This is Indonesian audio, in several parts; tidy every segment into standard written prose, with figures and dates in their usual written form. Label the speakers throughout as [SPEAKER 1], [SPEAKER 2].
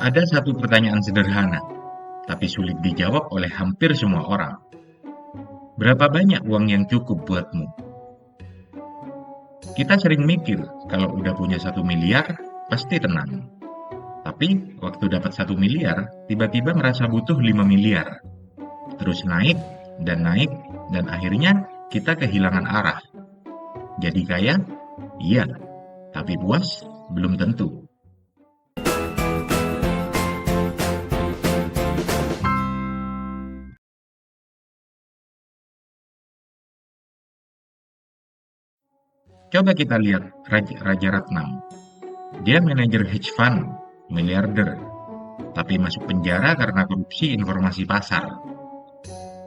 [SPEAKER 1] Ada satu pertanyaan sederhana, tapi sulit dijawab oleh hampir semua orang. Berapa banyak uang yang cukup buatmu? Kita sering mikir, kalau udah punya 1 miliar, pasti tenang. Tapi, waktu dapat 1 miliar, tiba-tiba merasa butuh 5 miliar. Terus naik, dan akhirnya kita kehilangan arah. Jadi kaya? Iya. Tapi puas? Belum tentu. Coba kita lihat Raja Ratnam. Dia manajer hedge fund, miliarder, tapi masuk penjara karena korupsi informasi pasar.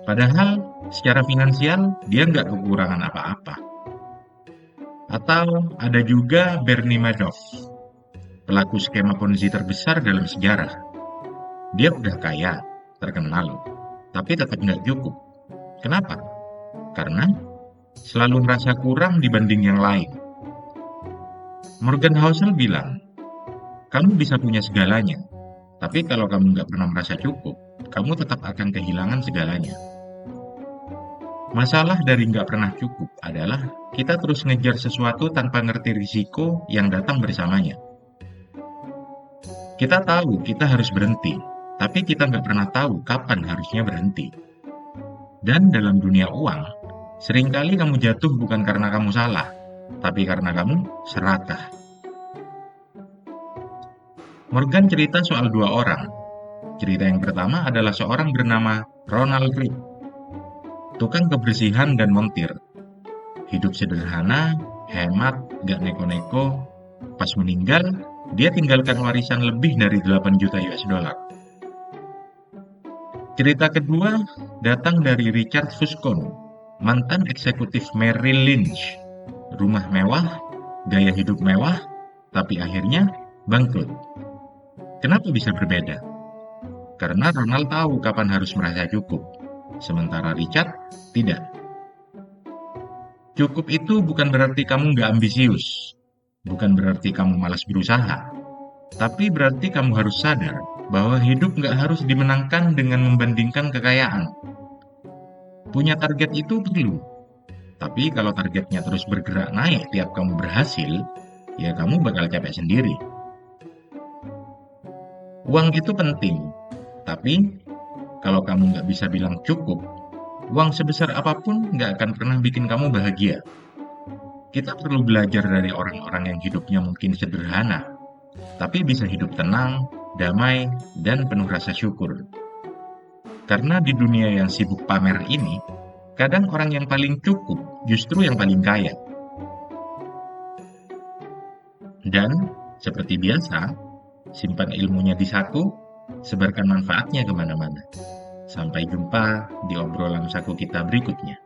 [SPEAKER 1] Padahal secara finansial dia nggak kekurangan apa-apa. Atau ada juga Bernie Madoff, pelaku skema Ponzi terbesar dalam sejarah. Dia udah kaya, terkenal, tapi tetap nggak cukup. Kenapa? Karena selalu merasa kurang dibanding yang lain. Morgan Housel bilang, kamu bisa punya segalanya, tapi kalau kamu nggak pernah merasa cukup, kamu tetap akan kehilangan segalanya. Masalah dari nggak pernah cukup adalah kita terus ngejar sesuatu tanpa ngerti risiko yang datang bersamanya. Kita tahu kita harus berhenti, tapi kita nggak pernah tahu kapan harusnya berhenti. Dan dalam dunia uang, seringkali kamu jatuh bukan karena kamu salah, tapi karena kamu serakah. Morgan cerita soal 2 orang. Cerita yang pertama adalah seorang bernama Ronald Read, tukang kebersihan dan montir. Hidup sederhana, hemat, gak neko-neko. Pas meninggal, dia tinggalkan warisan lebih dari 8 juta US dollar. Cerita kedua datang dari Richard Fuscon, mantan eksekutif Merrill Lynch. Rumah mewah, gaya hidup mewah, tapi akhirnya bangkrut. Kenapa bisa berbeda? Karena Ronald tahu kapan harus merasa cukup, sementara Richard tidak. Cukup itu bukan berarti kamu nggak ambisius, bukan berarti kamu malas berusaha, tapi berarti kamu harus sadar bahwa hidup nggak harus dimenangkan dengan membandingkan kekayaan. Punya target itu perlu, tapi kalau targetnya terus bergerak naik tiap kamu berhasil, ya kamu bakal capek sendiri. Uang itu penting, tapi kalau kamu nggak bisa bilang cukup, uang sebesar apapun nggak akan pernah bikin kamu bahagia. Kita perlu belajar dari orang-orang yang hidupnya mungkin sederhana, tapi bisa hidup tenang, damai, dan penuh rasa syukur. Karena di dunia yang sibuk pamer ini, kadang orang yang paling cukup justru yang paling kaya. Dan, seperti biasa, simpan ilmunya di saku, sebarkan manfaatnya kemana-mana. Sampai jumpa di obrolan saku kita berikutnya.